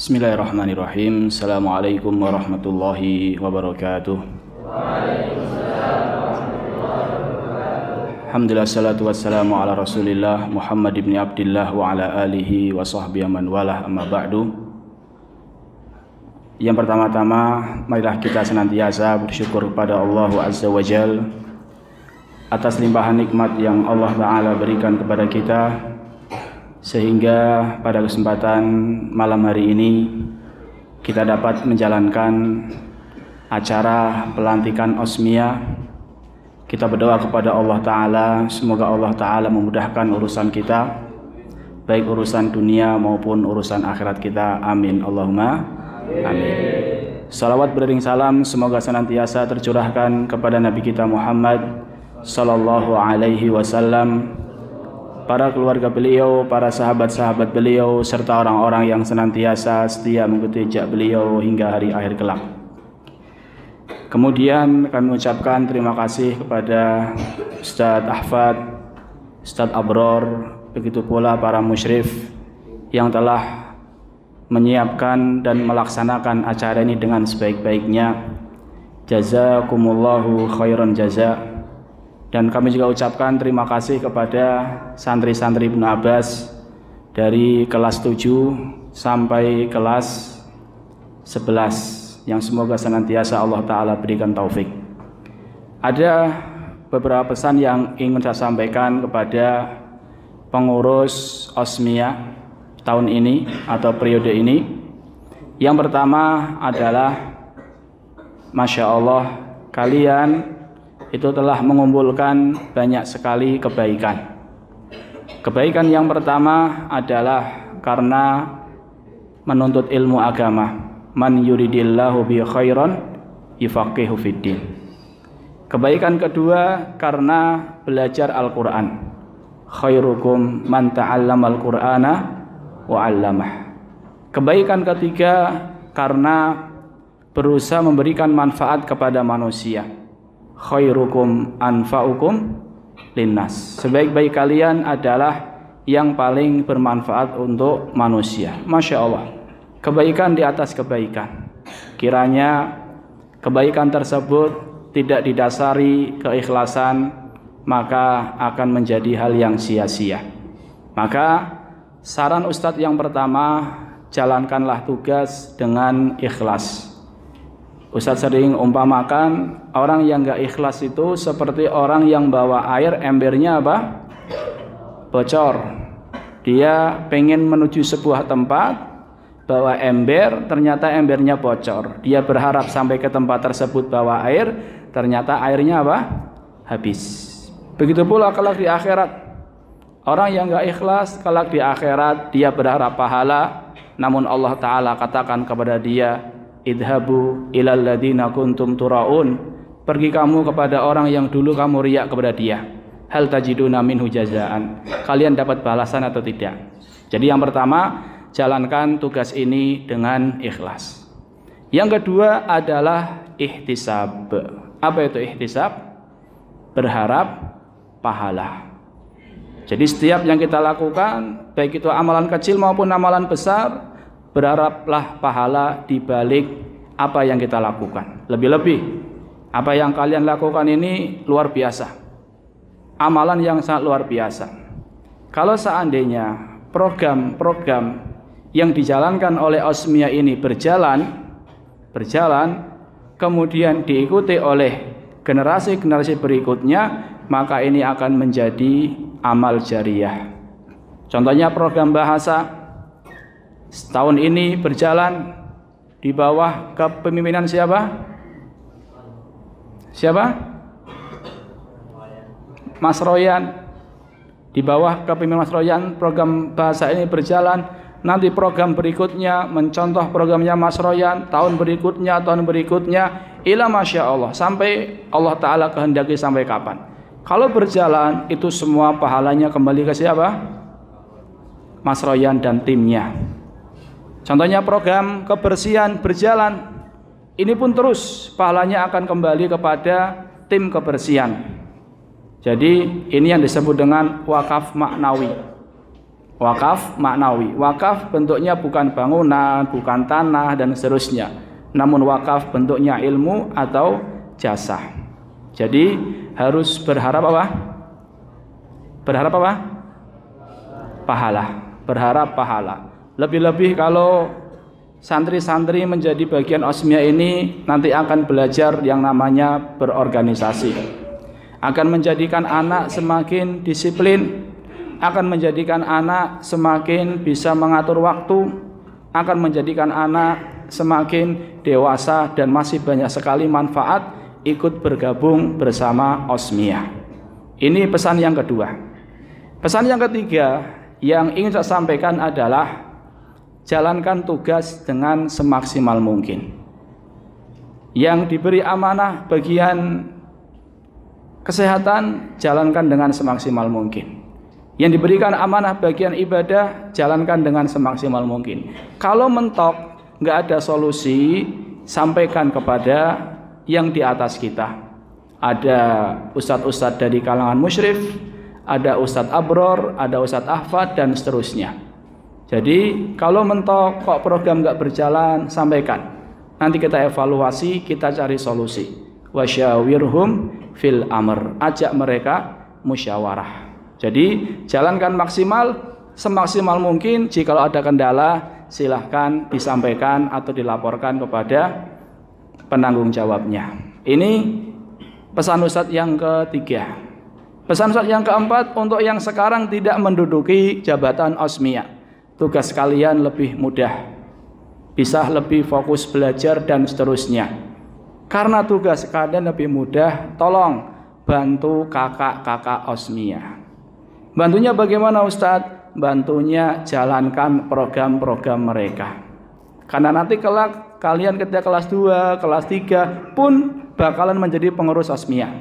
Bismillahirrahmanirrahim. Assalamualaikum warahmatullahi wabarakatuh. Alhamdulillah, salatu wassalamu ala rasulillah Muhammad ibn Abdillah wa ala alihi wa sahbihi man walah, amma ba'du. Yang pertama-tama, marilah kita senantiasa bersyukur kepada Allah Azza wa Jal atas limpahan nikmat yang Allah Ta'ala berikan kepada kita, sehingga pada kesempatan malam hari ini kita dapat menjalankan acara pelantikan Osmiyah. Kita berdoa kepada Allah Ta'ala, semoga Allah Ta'ala memudahkan urusan kita, baik urusan dunia maupun urusan akhirat kita. Amin, Allahumma amin. Salawat beriring salam semoga senantiasa tercurahkan kepada Nabi kita Muhammad sallallahu alaihi wasallam, para keluarga beliau, para sahabat-sahabat beliau, serta orang-orang yang senantiasa setia mengikuti jejak beliau hingga hari akhir kelak. Kemudian kami mengucapkan terima kasih kepada Ustadz Ahfad, Ustadz Abror, begitu pula para musyrif yang telah menyiapkan dan melaksanakan acara ini dengan sebaik-baiknya. Jazakumullahu khairan jaza. Dan kami juga ucapkan terima kasih kepada santri-santri Ibnu Abbas dari kelas 7 sampai kelas 11 yang semoga senantiasa Allah Ta'ala berikan taufik. Ada beberapa pesan yang ingin saya sampaikan kepada pengurus Osmiyah tahun ini atau periode ini. Yang pertama adalah, Masya Allah, kalian itu telah mengumpulkan banyak sekali kebaikan. Kebaikan yang pertama adalah karena menuntut ilmu agama. Man yuridillahu bi khairan yufaqihu fiddin. Kebaikan kedua karena belajar Al-Quran. Khairukum man ta'allamal Qur'ana wa 'allamah. Kebaikan ketiga karena berusaha memberikan manfaat kepada manusia. Khairukum anfa'ukum linnas. Sebaik-baik kalian adalah yang paling bermanfaat untuk manusia. Masya Allah, kebaikan di atas kebaikan. Kiranya kebaikan tersebut tidak didasari keikhlasan, maka akan menjadi hal yang sia-sia. Maka saran Ustadz yang pertama, jalankanlah tugas dengan ikhlas. Ustadz sering umpamakan orang yang gak ikhlas itu seperti orang yang bawa air, embernya apa? Bocor. Dia pengen menuju sebuah tempat, bawa ember, ternyata embernya bocor. Dia berharap sampai ke tempat tersebut bawa air, ternyata airnya apa? Habis. Begitu pula kelak di akhirat. Orang yang gak ikhlas kelak di akhirat dia berharap pahala, namun Allah Ta'ala katakan kepada dia, idhabu ilal ladina kuntum turaun. Pergi kamu kepada orang yang dulu kamu riak kepada dia. Hal tajiduna minhu jazaan. Kalian dapat balasan atau tidak? Jadi yang pertama, jalankan tugas ini dengan ikhlas. Yang kedua adalah ihtisab. Apa itu ihtisab? Berharap pahala. Jadi setiap yang kita lakukan, baik itu amalan kecil maupun amalan besar, berharaplah pahala di balik apa yang kita lakukan. Lebih-lebih apa yang kalian lakukan ini luar biasa, amalan yang sangat luar biasa. Kalau seandainya program-program yang dijalankan oleh Osmiyah ini berjalan, kemudian diikuti oleh generasi-generasi berikutnya, maka ini akan menjadi amal jariyah. Contohnya program bahasa setahun ini berjalan di bawah kepemimpinan siapa? Mas Royan. Di bawah kepemimpinan Mas Royan, program bahasa ini berjalan. Nanti program berikutnya mencontoh programnya Mas Royan, tahun berikutnya, ila Masya Allah, sampai Allah Ta'ala kehendaki sampai kapan. Kalau berjalan, itu semua pahalanya kembali ke siapa? Mas Royan dan timnya. Contohnya program kebersihan berjalan, ini pun terus pahalanya akan kembali kepada tim kebersihan. Jadi ini yang disebut dengan wakaf maknawi. Wakaf maknawi. Wakaf bentuknya bukan bangunan, bukan tanah dan seterusnya. Namun wakaf bentuknya ilmu atau jasa. Jadi harus berharap apa? Berharap apa? Pahala. Berharap pahala. Lebih-lebih kalau santri-santri menjadi bagian Osmiyah ini nanti akan belajar yang namanya berorganisasi. Akan menjadikan anak semakin disiplin, akan menjadikan anak semakin bisa mengatur waktu, akan menjadikan anak semakin dewasa dan masih banyak sekali manfaat ikut bergabung bersama Osmiyah. Ini pesan yang kedua. Pesan yang ketiga yang ingin saya sampaikan adalah jalankan tugas dengan semaksimal mungkin. Yang diberi amanah bagian kesehatan, jalankan dengan semaksimal mungkin. Yang diberikan amanah bagian ibadah, jalankan dengan semaksimal mungkin. Kalau mentok, nggak ada solusi, sampaikan kepada yang di atas kita. Ada ustadz-ustadz dari kalangan musyrif, ada ustadz abror, ada ustadz ahfad, dan seterusnya. Jadi kalau mentok, kok program nggak berjalan, sampaikan. Nanti kita evaluasi, kita cari solusi. Wasyawirhum fil amr, ajak mereka musyawarah. Jadi jalankan maksimal, semaksimal mungkin. Jika ada kendala, silahkan disampaikan atau dilaporkan kepada penanggung jawabnya. Ini pesan Ustadz yang ketiga. Pesan Ustadz yang keempat, untuk yang sekarang tidak menduduki jabatan Osmiyah, tugas kalian lebih mudah, bisa lebih fokus belajar dan seterusnya. Karena tugas kalian lebih mudah, tolong bantu kakak-kakak Osmiyah. Bantunya bagaimana Ustadz? Bantunya jalankan program-program mereka. Karena nanti kelak kalian ketika kelas 2, kelas 3 pun bakalan menjadi pengurus Osmiyah.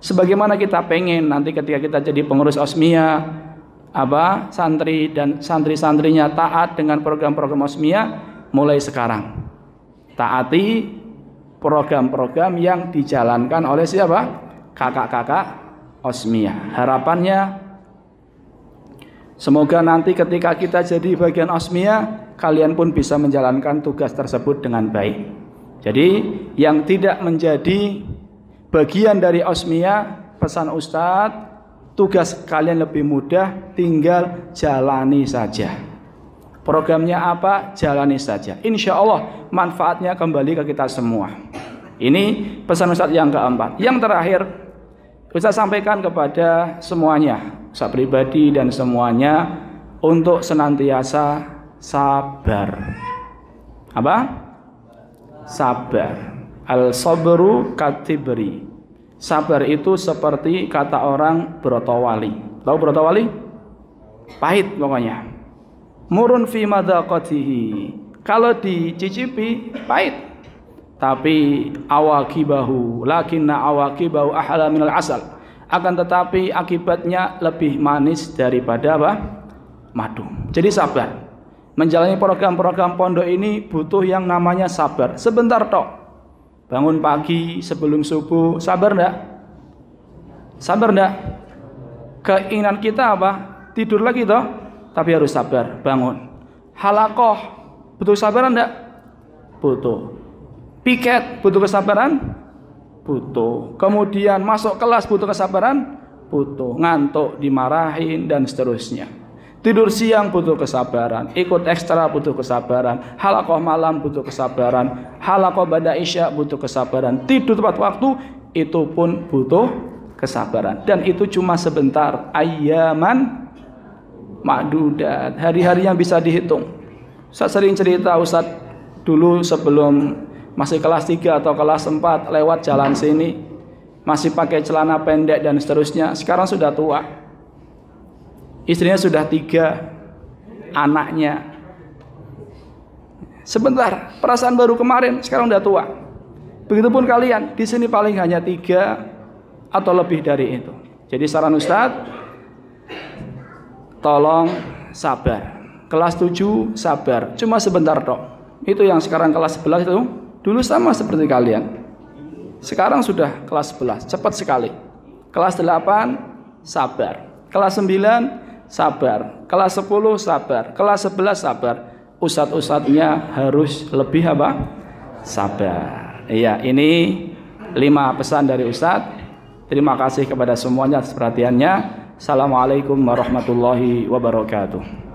Sebagaimana kita pengen nanti ketika kita jadi pengurus Osmiyah, santri dan santri-santrinya taat dengan program-program Osmiyah mulai sekarang. Taati program-program yang dijalankan oleh siapa? Kakak-kakak Osmiyah. Harapannya semoga nanti ketika kita jadi bagian Osmiyah, kalian pun bisa menjalankan tugas tersebut dengan baik. Jadi yang tidak menjadi bagian dari Osmiyah, pesan Ustadz, tugas kalian lebih mudah, tinggal jalani saja. Programnya apa? Jalani saja. Insya Allah manfaatnya kembali ke kita semua. Ini pesan Ustadz yang keempat. Yang terakhir, Ustadz sampaikan kepada semuanya, Ustadz pribadi dan semuanya, untuk senantiasa sabar. Apa? Sabar. Al-sabru katibri. Sabar itu seperti kata orang brotowali. Tahu brotowali? Pahit pokoknya. Murun fi madaqatihi. Kalau dicicipi pahit. Tapi awaqibahu, lakinna awaqibahu ahla minal asal. Akan tetapi akibatnya lebih manis daripada apa? Madu. Jadi sabar. Menjalani program-program pondok ini butuh yang namanya sabar. Sebentar tok. Bangun pagi sebelum subuh, sabar enggak? Sabar enggak? Keinginan kita apa? Tidur lagi toh, tapi harus sabar, bangun. Halakoh, butuh sabaran enggak? Butuh. Piket, butuh kesabaran? Butuh. Kemudian masuk kelas, butuh kesabaran? Butuh. Ngantuk, dimarahin, dan seterusnya. Tidur siang butuh kesabaran, ikut ekstra butuh kesabaran, halakoh malam butuh kesabaran, halakoh bada isya butuh kesabaran, tidur tepat waktu itu pun butuh kesabaran. Dan itu cuma sebentar, ayyaman ma'dudat, hari-hari yang bisa dihitung. Saya sering cerita, Ustadz dulu sebelum masih kelas 3 atau kelas 4 lewat jalan sini, masih pakai celana pendek dan seterusnya, sekarang sudah tua. Istrinya sudah 3, anaknya. Sebentar, perasaan baru kemarin, sekarang udah tua. Begitupun kalian, di sini paling hanya 3 atau lebih dari itu. Jadi saran Ustadz, tolong sabar. Kelas 7 sabar, cuma sebentar tok. Itu yang sekarang kelas 11 itu, dulu sama seperti kalian. Sekarang sudah kelas 11, cepat sekali. Kelas 8 sabar. Kelas 9 sabar, kelas 10 sabar, kelas 11 sabar. Ustadz-ustadznya harus lebih apa? Sabar. Iya, ini 5 pesan dari Ustadz. Terima kasih kepada semuanya atas perhatiannya. Assalamualaikum warahmatullahi wabarakatuh.